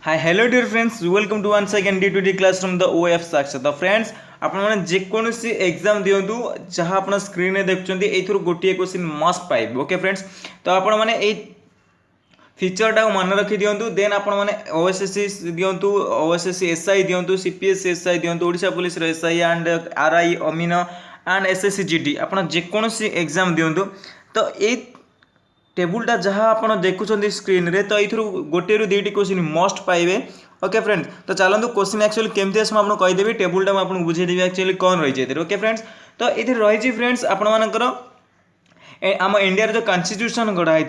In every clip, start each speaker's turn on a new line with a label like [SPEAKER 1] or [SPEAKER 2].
[SPEAKER 1] Hi, hello dear friends. Welcome to once again D2D class from the OF Saksha. The friends, आपण माने जेकोसी exam दियंतु जहाँ आपण screen में देखुछंती एथुर गोटिए question must पाइब. Okay friends, तो आपण माने ए फीचरटा मन रखी दियंतु. देन आपण माने ओएसएससी दियंतु, ओएसएससी एसआई दियंतु, सीपीएस एसआई दियंतु, ओडिशा पुलिस रो एसआई एंड आरआई अमीनो एंड एसएससी जीडी आपण जेकोसी एग्जाम दियंतु. तो ए टेबुलटा जहाँ आप देखुं स्क्रीन रे तो ये गोटे रू दुईटी क्वेश्चन मस्ट पाइबे. ओके फ्रेंड्स, तो चलते क्वेश्चन एक्चुअली केमती आस आपको कहीदेवी टेबुलटा मुझे बुझेदेवी एक्चुअली कौन रही. ओके फ्रेंड्स, तो ये रही फ्रेंड्स आपर आम इंडिया जो कॉन्स्टिट्यूशन गढ़ाई.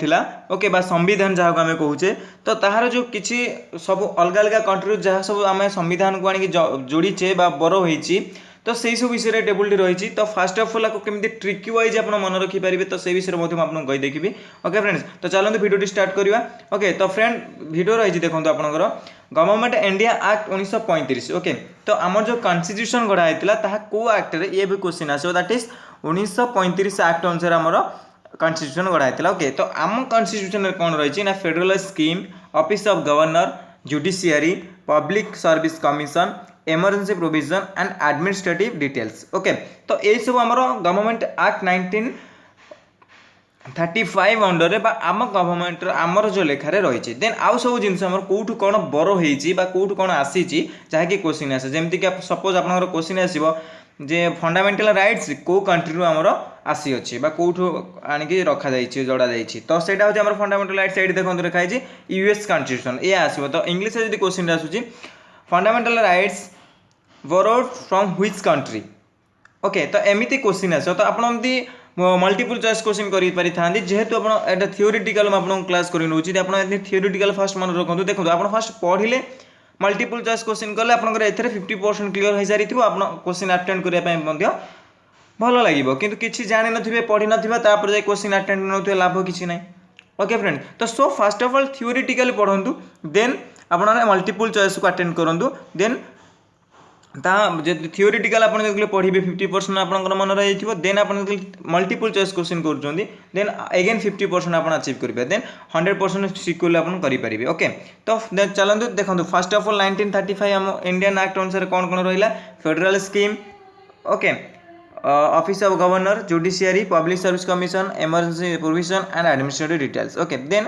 [SPEAKER 1] ओके बा संविधान जहाँ को आम कहे तो तार जो किसी सब अलग अलग कंट्री जहाँ सब आम संविधान को आनी जोड़ीचे बर होती तो से सब विषय टेबुल रही. तो फास्ट ऑफ ऑल आपको केमती ट्रिकी वाइज आप मन रखिपारे तो से विषय में आपको कही देखी. ओके फ्रेंड्स, तो चलते वीडियो स्टार्ट करवा. ओके, तो फ्रेंड वीडियो रही देखो आपंकर गवर्नमेंट इंडिया एक्ट 1935. ओके, तो आम जो कॉन्स्टिट्यूशन गढ़ाई कौ एक्ट ये भी क्वेश्चन आसो दैट इज 1935 एक्ट अनुसार आमर कॉन्स्टिट्यूशन गढ़ाई. ओके, तो आम कॉन्स्टिट्यूशन कौन रही ना federal scheme, office of governor, judiciary, public service commission, emergency provision and administrative details. Okay, तो ये सब आमर गवर्नमेंट एक्ट 1935 अंडर रे आम गवर्नमेंट आमर जो लेखार रही. देन आउ सब जिन कौटू कौन बर होती कौटू कौन आसी जहाँकि क्वेश्चन आसे जमीक सपोज आप क्वेश्चन आसो जे फंडामेंटल राइट्स को कंट्री आमर आसी अच्छी कौटू आणिकी रखा जोड़ा जाइए. तो सेटा हूँ आम फंडामेंटल राइट्स ये देखो लिखाई यूएस कॉन्स्टिट्यूशन ये आसो. तो इंग्लिश जो क्वेश्चन आसूँ fundamental rights borrowed from which country. Okay, तो एमती क्वेश्चन आस. तो आप मल्टीपल चॉइस क्वेश्चन कर पारि था जेहेतु आप थियोरीटिकल आपको क्लास कर थियोरीटिकल फास्ट मन रखु. देखो आप फास्ट पढ़े मल्टीपल चॉइस क्वेश्चन कले आप 50% क्लियर हो सारी आप क्वेश्चन अटेंड करने भल लगे कि किसी जान नो पढ़ी नापर जाए क्वेश्चन अटेंड कर लाभ किसी ना. ओके फ्रेंड, तो सो फास्ट ऑफ ऑल थियोरीटिकल पढ़ु देन आप मल्टीपल चॉइस को अटेंड करूँ. देन थियोरीटिकल आप पढ़े 50% आप मन रही. देन आप मल्टीपल चॉइस क्वेश्चन कर देन अगेन 50% आप अचीव करेंगे. देन 100% सिक्योरली आप करेंगे. ओके, तो चलते देखो फास्ट ऑफ ऑल 1935 आम इंडियन एक्ट अनुसार कौन कौन रहा federal scheme. Okay, office of governor, judiciary, public service commission, emergency provision and administrative details. Okay, then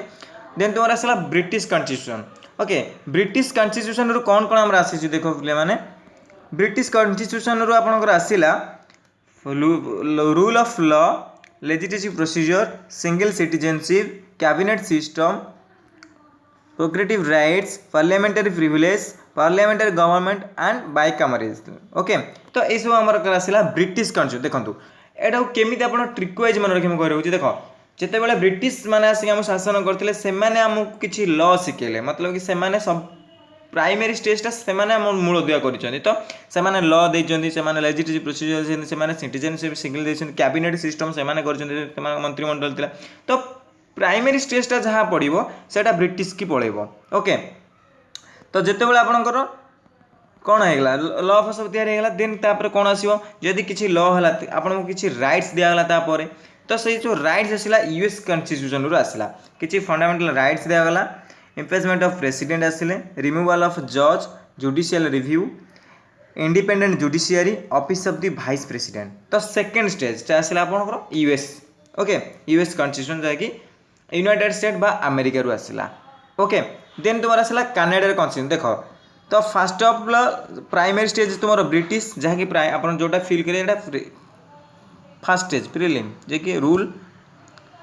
[SPEAKER 1] तुम्हारा आसला British constitution. Okay, British constitution रू कौन कौन आसी देखो पे ब्रिटिश कॉन्स्टिट्यूशन रू आपनकर आसिला rule of law, legislative procedure, single citizenship, cabinet system, prerogative rights, parliamentary privilege, parliamentary government and bicameralism. Okay, तो ये सब आमर आसिला ब्रिटिश कॉन्स्टिट्यूशन. देखो एटा केमी आप ट्रिक वाइज मन रखी मुझे देख जिते बड़े ब्रिटिश मैंने आसिक आम शासन करते से आमको किसी लॉ शिखेले मतलब कि से सब प्राइमरी स्टेजटा से मूलदुआ कर. तो से लॉ देते लेजिस्लेटिव प्रोसीजर से सिटीजनशिप सिंगल देते कैबिनेट सिस्टम से मंत्रिमंडल था. तो प्राइमरी स्टेजटा जहाँ पड़ो सेटा ब्रिटिश की पड़ेब. ओके, तो जिते बड़े आपंकर कौन होगा लॉ ऑफ सब या देन तापर कौन आसो जदि किसी लॉ है आपको किसी राइट्स दिगला तो से जो राइट्स आसला यूएस कॉन्स्टिट्यूशन रू आसला किसी फंडामेंटल राइट्स दिगला. इम्पीचमेंट ऑफ प्रेसिडेंट आसिले, रिमूवल ऑफ जज, judicial review, independent judiciary, office of the vice president. तो सेकेंड स्टेज आसला आप यूएस. ओके, यूएस कॉन्स्टिट्यूशन जहाँकि यूनाइटेड स्टेट बा अमेरिका रू आसला. ओके, देन तुम आसला कनाडा कॉन्स्टिट्यूशन. देखो तो फास्ट ऑफ प्राइमरी स्टेज तुम ब्रिटिश जहाँकि आप जोटा फिल करें फास्ट स्टेज प्रिलिम जे कि रूल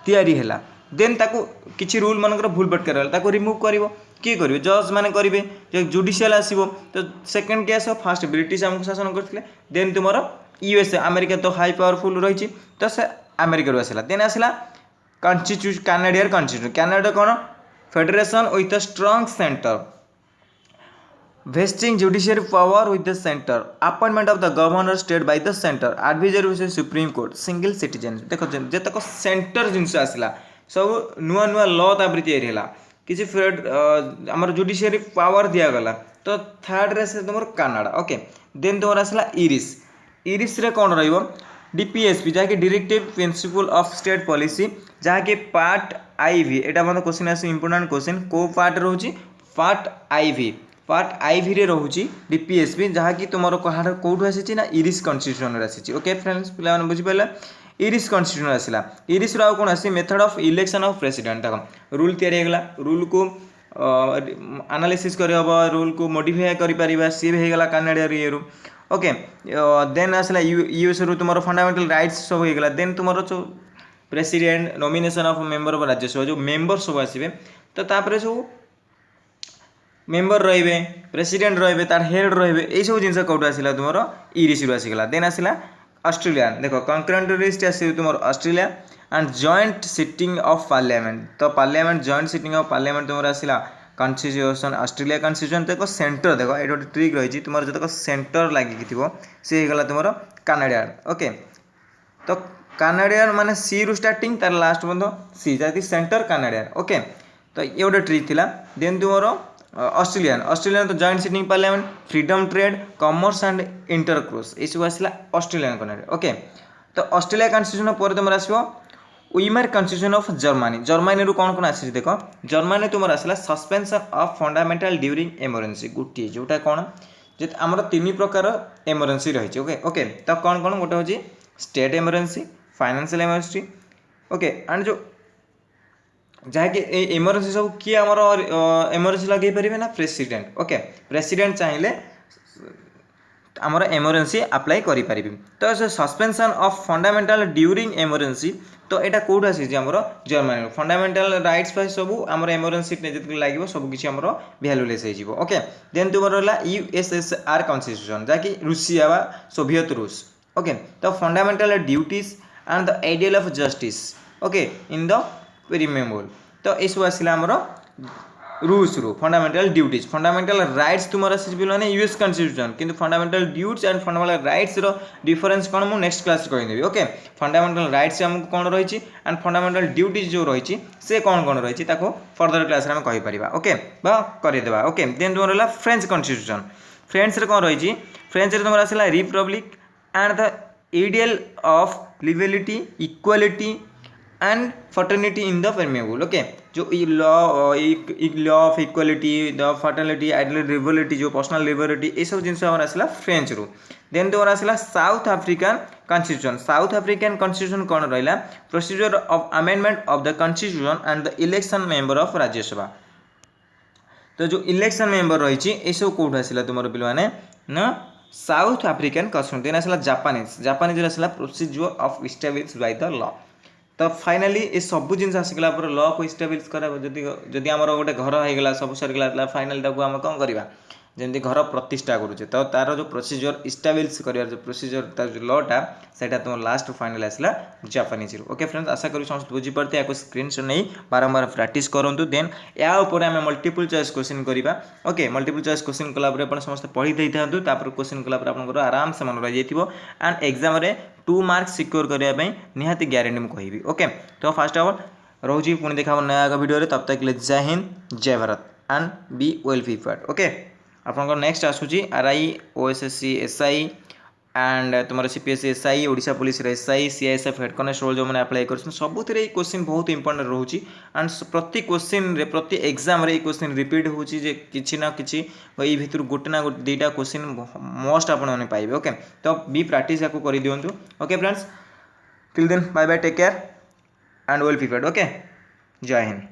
[SPEAKER 1] तैयारी है. देन ताको किसी रूल मानकर भूल भटकर रिमूव कर किए करेंगे जज मैंने करेंगे जो जुडिशियल आसो. तो सेकेंड केस फास्ट ब्रिटिश आमको शासन करते. देन तुम यूएसए अमेरिका तो हाई पावरफुल रही तो से अमेरिका रू आसला. देन आसला कॉन्स्टिट्यूशन कनाडियन कॉन्स्टिट्यूशन. कनाडा कौन federation with a strong centre, vesting judiciary power with the center, appointment of the governor state by the center, advisory with the supreme court, single citizen. देखो जे तक centre जिनस आसला सब नुआ नुआ law तापर तैयारी है किसी आमर जुडिशियरी पावर दिगला. तो थर्ड रे से तुम कनाडा. ओके, देन तुम आसला इरिश. इरिश रे कौन रही डीपीएसपी जहाँकि directive principle of state policy जहाँकि पार्ट आईवी. एटा मतलब क्वेश्चन आस इंपोर्टेंट क्वेश्चन को पार्ट रोचे पार्ट आईवी रे रोचे डीपीएसपी जहाँकि तुम कौटू आसी ना इरिश कन्स्टिट्यूशन आसी ओके फ्रेंड्स पे बुझीपारे इरिश कन्स्टिट्यूशन आसला इरिश आउ कौन आसी method of election of president देख रूल तैयारी रूल को एनालिसिस कर रूल को मॉडिफाई कर सी भी होगा कनाडा ये ओके देन आसला यूएस रु तुम फंडामेंटल राइट्स सब होगा देन तुम जो president nomination of member of Rajya Sabha जो मेंबर सब आसवे तो तापर सब मेंबर रे प्रेसिडेंट रे तार हेड रे यही सब जिन कौटू आसला तुम इरिश रु आसीगला देन आसला ऑस्ट्रेलिया देख कंकरेंट लिस्ट आस तुम Australia and joint sitting of parliament तो parliament joint sitting of parliament तुम आसला कन्स्टिट्यूशन ऑस्ट्रेलिया कन्स्टिट्यूशन देख सेंटर देख ये गोटे ट्रिक रही तुम जो सेंटर लगिक थी सी होगा तुम कनाडियन ओके तो कनाडियन माने सी रु स्टार्टिंग तार लास्ट बंद सी जाती सेंटर कनाडियन ओके तो ये गोटे ट्रिक थिला देन तुम ऑस्ट्रेलियन तो joint sitting parliament freedom trade commerce and intercourse ये सब आसला ऑस्ट्रेलियन कनाडा ओके तो ऑस्ट्रेलिया कन्स्टिट्यूशन पर तुम आसो वीमर कन्स्टिट्यूशन ऑफ जर्मनी रु कौन कौन आसी देख जर्मनी तुम आसला suspension of fundamental during emergency गोटे जोटा कौन जे आमर 3 प्रकार इमरजेंसी रही ओके ओके तो कौन कौन गोटे हूँ state emergency financial emergency okay and जो जहाँकि इमरजेंसी सब किए आमर इमरजेंसी लगे पारे ना प्रेसिडेंट ओके प्रेसिडेंट चाहिए आमर इमरजेंसी अप्लाई करें तो suspension of fundamental during emergency तो यहाँ कौट आसी जर्मनी फंडामेंटल राइट्स पाई सब आम इमरजेंसी जो लगे सबकि आम भैल्यूलेस हो ओके देन तुम रहा यूएसएसआर कन्स्टिट्यूशन जहाँकि रूसिया व सोवियत रूस ओके तो fundamental duties and the ideal of justice okay in the remember तो ये सब आसला आमर रूल्स रु फंडामेंटल ड्यूटीज फंडामेंटल राइट्स तुम आसने यूएस कन्स्टिट्यूशन किंतु fundamental duties and fundamental rights रो डिफरेंस कौन मुझे नेक्स्ट क्लास कहीदेवी ओके फंडामेंटल राइट्स आमको कौन रही एंड फंडामेंटल ड्यूटीज जो रही से कौन रही फर्दर क्लास में कहीपर ओके करदेवा ओके देन तुम रहा फ्रेंच कन्स्टिट्यूशन फ्रेंच कौन रही फ्रेंच तुम आसला republic and the ideal of liberty equality and fraternity in the preamble okay जो law of equality the fraternity ideal liberty जो पर्सनल लिबर्टी ये सब जिन आसला फ्रेंच रु देन तुम आसला साउथ अफ्रिकान कन्स्टिट्यूशन कौन रहा procedure of amendment of the constitution and the election member of Rajya Sabha तो जो इलेक्शन मेंबर रही ये सब कौट आसला तुम पे ना साउथ अफ्रिकान कन्स्टिट्यूशन देन आसला जापानीज आसला procedure of establish by the law तो फाइनाली ये सब जिन आसगला लॉ को इस्टाब्लिश करा जदि आमर गोटे घर होगा सब सरीगला फाइनाली आम कौन करवा जमी घर प्रतिष्ठा करुचे तो तार जो प्रोसीजर इस्टाब्लिश कर प्रोसीजर तार जो लॉटा से तुम लास्ट फाइनाल आसला जापानीज ओके फ्रेंड्स आशा करी समस्त बुझीपारे या स्क्रीनशॉट नहीं बारंबार प्रैक्टिस करूँ देन या आम मल्टीपल चॉइस क्वेश्चन करवा ओके मल्टीपल चॉइस क्वेश्चन कलापर समस्त पढ़ी दे था क्वेश्चन कलापर आप आराम से मन रही एंड एग्जाम 2 मार्क्स सिक्योर करने निहाती ग्यारंटी मुझे कहि ओके तो फास्ट ऑफ ऑल रोजी पुणी देखा नया वीडियो तब तक Jai Hind Jai Bharat and be well prepared okay आपन नेक्स्ट आसूची आरआई ओएसएससी एसआई एंड तुम CPSC SI Odisha police SI CISF head constable जो मैंने अप्लाई कर सबुत क्वेश्चन बहुत इंपोर्टेंट रोचे एंड प्रति क्वेश्चन प्रति एग्जाम रे क्वेश्चन रिपीट होची जे किछि ना किछि एई भितर गोटे ना गोटे दुईटा क्वेश्चन मोस्ट आपण माने पाइबे ओके तो बी प्रैक्टिस याको करि दियंतु okay friends till then bye bye take care and well prepared okay Jai Hind.